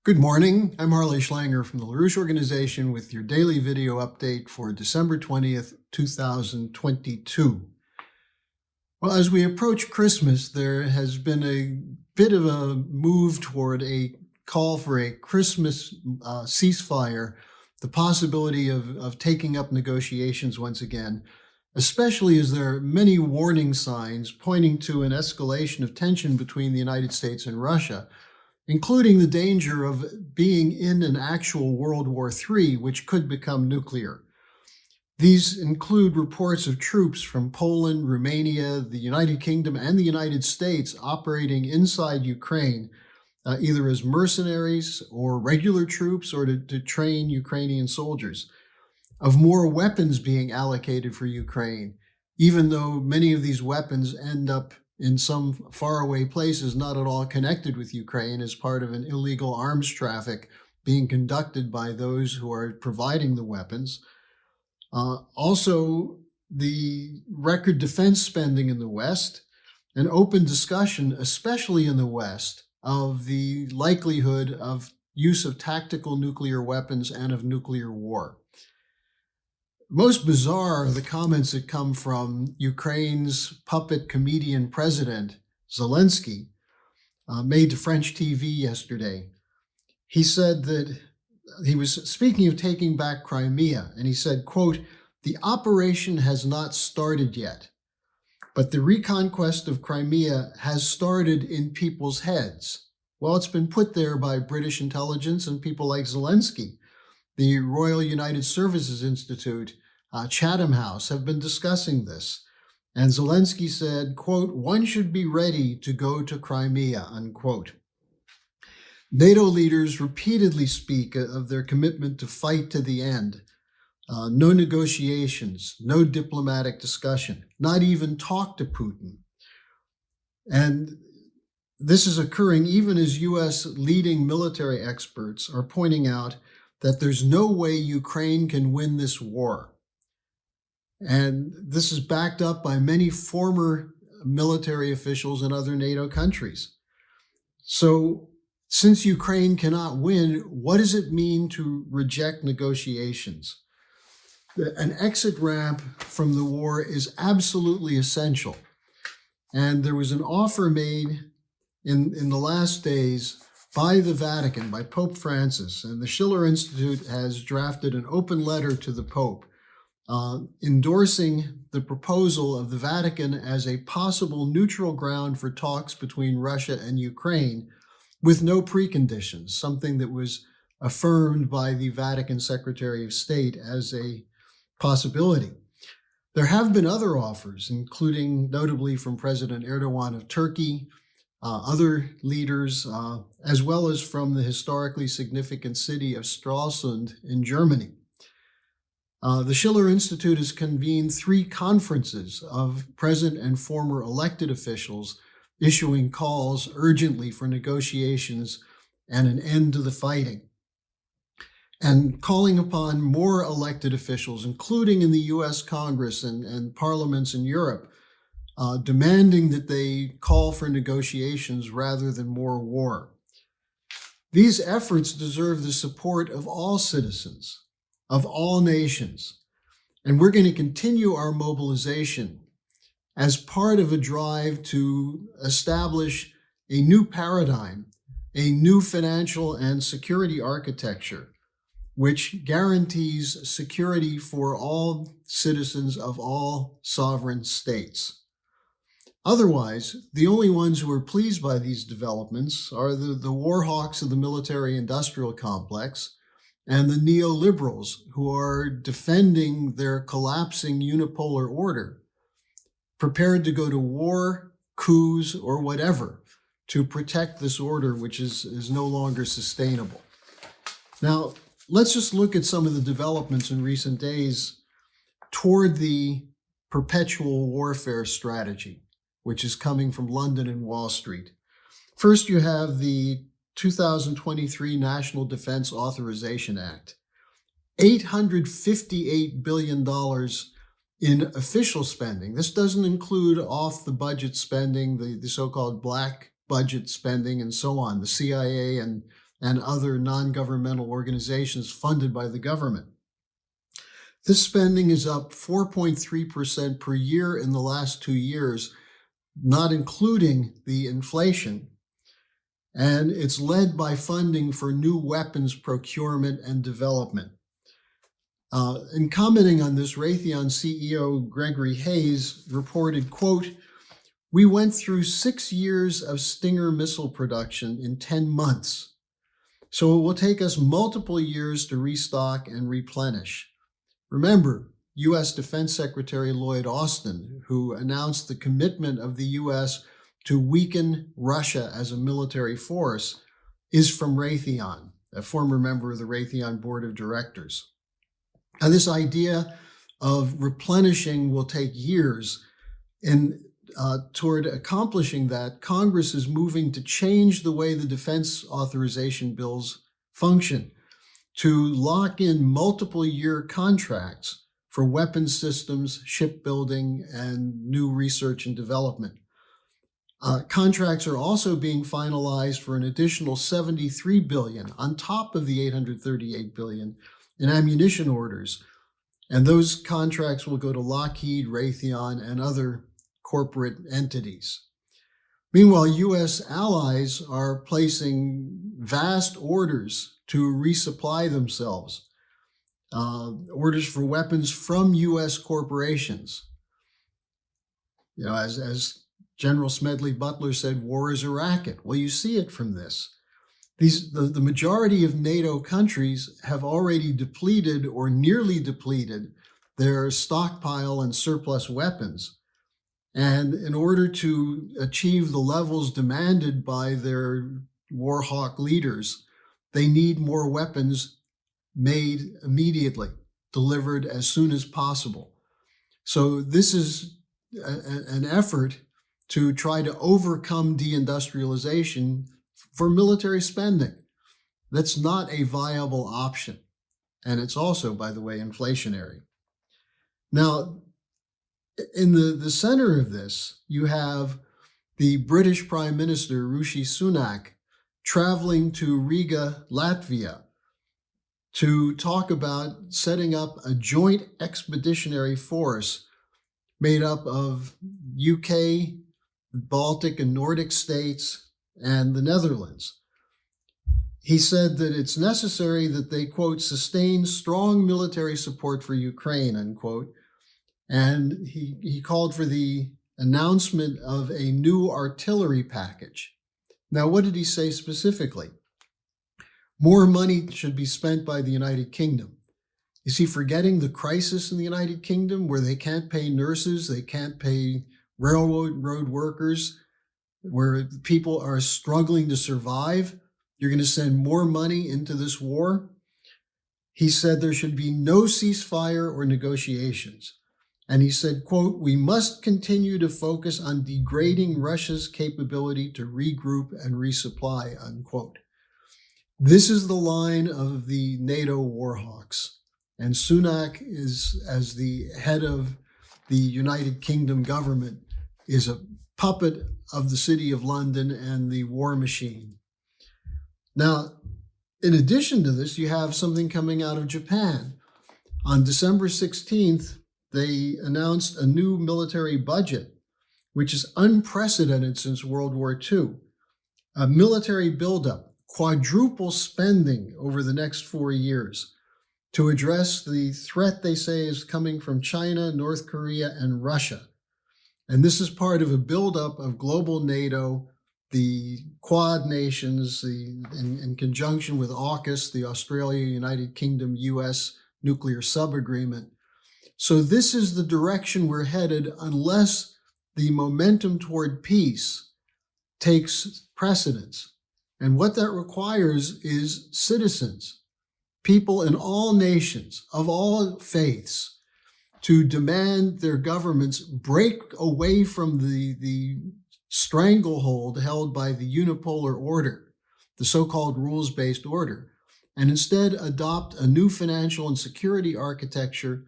Good morning. I'm Harley Schlanger from the LaRouche Organization with your daily video update for December 20th, 2022. Well, as we approach Christmas, there has been a bit of a move toward a call for a Christmas ceasefire, the possibility of taking up negotiations once again, especially as there are many warning signs pointing to an escalation of tension between the United States and Russia, including the danger of being in an actual World War III, which could become nuclear. These include reports of troops from Poland, Romania, the United Kingdom, and the United States operating inside Ukraine, either as mercenaries or regular troops or to train Ukrainian soldiers, of more weapons being allocated for Ukraine, even though many of these weapons end up in some faraway places not at all connected with Ukraine as part of an illegal arms traffic being conducted by those who are providing the weapons. Also, the record defense spending in the West, an open discussion, especially in the West, of the likelihood of use of tactical nuclear weapons and of nuclear war. Most bizarre are the comments that come from Ukraine's puppet comedian president, Zelensky, made to French TV yesterday. He said that he was speaking of taking back Crimea, and he said, quote, "The operation has not started yet, but the reconquest of Crimea has started in people's heads." Well, it's been put there by British intelligence and people like Zelensky. The Royal United Services Institute, Chatham House have been discussing this. And Zelensky said, quote, "One should be ready to go to Crimea," unquote. NATO leaders repeatedly speak of their commitment to fight to the end. No negotiations, no diplomatic discussion, not even talk to Putin. And this is occurring even as U.S. leading military experts are pointing out that there's no way Ukraine can win this war. And this is backed up by many former military officials in other NATO countries. So, since Ukraine cannot win, what does it mean to reject negotiations? An exit ramp from the war is absolutely essential. And there was an offer made in the last days by the Vatican, by Pope Francis, and the Schiller Institute has drafted an open letter to the Pope endorsing the proposal of the Vatican as a possible neutral ground for talks between Russia and Ukraine with no preconditions, something that was affirmed by the Vatican Secretary of State as a possibility. There have been other offers, including notably from President Erdogan of Turkey, other leaders, as well as from the historically significant city of Stralsund in Germany. The Schiller Institute has convened 3 conferences of present and former elected officials issuing calls urgently for negotiations and an end to the fighting, and calling upon more elected officials, including in the U.S. Congress and parliaments in Europe, demanding that they call for negotiations rather than more war. These efforts deserve the support of all citizens, of all nations, and we're going to continue our mobilization as part of a drive to establish a new paradigm, a new financial and security architecture, which guarantees security for all citizens of all sovereign states. Otherwise, the only ones who are pleased by these developments are the war hawks of the military-industrial complex and the neoliberals who are defending their collapsing unipolar order, prepared to go to war, coups, or whatever to protect this order, which is no longer sustainable. Now, let's just look at some of the developments in recent days toward the perpetual warfare strategy, which is coming from London and Wall Street. First, you have the 2023 National Defense Authorization Act, $858 billion in official spending. This doesn't include off-the-budget spending, the so-called black budget spending, and so on, the CIA and and other non-governmental organizations funded by the government. This spending is up 4.3% per year in the last 2 years, not including the inflation. And it's led by funding for new weapons procurement and development. In commenting on this, Raytheon CEO Gregory Hayes reported, quote, "We went through 6 years of Stinger missile production in 10 months. So it will take us multiple years to restock and replenish." Remember, U.S. Defense Secretary Lloyd Austin, who announced the commitment of the U.S. to weaken Russia as a military force, is from Raytheon, a former member of the Raytheon Board of Directors. Now, this idea of replenishing will take years, and toward accomplishing that, Congress is moving to change the way the defense authorization bills function, to lock in multiple-year contracts for weapons systems, shipbuilding, and new research and development. Contracts are also being finalized for an additional $73 billion on top of the $838 billion in ammunition orders, and those contracts will go to Lockheed, Raytheon, and other corporate entities. Meanwhile, U.S. allies are placing vast orders to resupply themselves, orders for weapons from U.S. corporations. You know, as General Smedley Butler said, war is a racket. Well, you see it from this. The majority of NATO countries have already depleted or nearly depleted their stockpile and surplus weapons. And in order to achieve the levels demanded by their war hawk leaders, they need more weapons made immediately, delivered as soon as possible. So this is an effort to try to overcome deindustrialization for military spending. That's not a viable option. And it's also, by the way, inflationary. Now, in the center of this, you have the British Prime Minister, Rishi Sunak, traveling to Riga, Latvia, to talk about setting up a joint expeditionary force made up of UK, Baltic and Nordic states, and the Netherlands. He said that it's necessary that they, quote, sustain strong military support for Ukraine, unquote. And he called for the announcement of a new artillery package. Now, what did he say specifically? More money should be spent by the United Kingdom. Is he forgetting the crisis in the United Kingdom where they can't pay nurses, they can't pay railroad workers, where people are struggling to survive? You're going to send more money into this war? He said there should be no ceasefire or negotiations. And he said, quote, "We must continue to focus on degrading Russia's capability to regroup and resupply," unquote. This is the line of the NATO war hawks. And Sunak is, as the head of the United Kingdom government, is a puppet of the City of London and the war machine. Now, in addition to this, you have something coming out of Japan. On December 16th, they announced a new military budget, which is unprecedented since World War II. A military buildup, quadruple spending over the next 4 years to address the threat they say is coming from China, North Korea, and Russia. And this is part of a buildup of global NATO, the Quad nations, in conjunction with AUKUS, the Australia, United Kingdom, US nuclear sub-agreement. So this is the direction we're headed unless the momentum toward peace takes precedence. And what that requires is citizens, people in all nations, of all faiths, to demand their governments break away from the stranglehold held by the unipolar order, the so-called rules-based order, and instead adopt a new financial and security architecture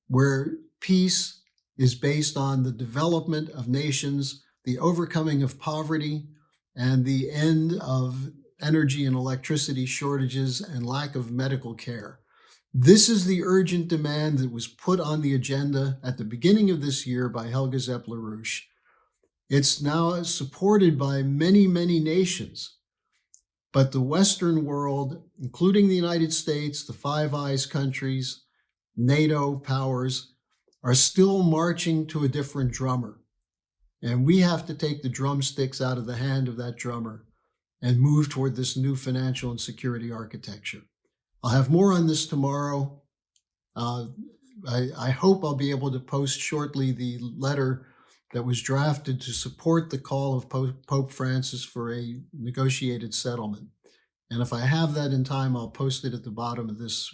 where peace is based on the development of nations, the overcoming of poverty, and the end of energy and electricity shortages and lack of medical care. This is the urgent demand that was put on the agenda at the beginning of this year by Helga Zepp-LaRouche. It's now supported by many, many nations. But the Western world, including the United States, the Five Eyes countries, NATO powers, are still marching to a different drummer. And we have to take the drumsticks out of the hand of that drummer and move toward this new financial and security architecture. I'll have more on this tomorrow. I hope I'll be able to post shortly the letter that was drafted to support the call of Pope Francis for a negotiated settlement. And if I have that in time, I'll post it at the bottom of this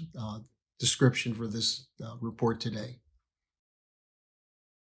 description for this report today.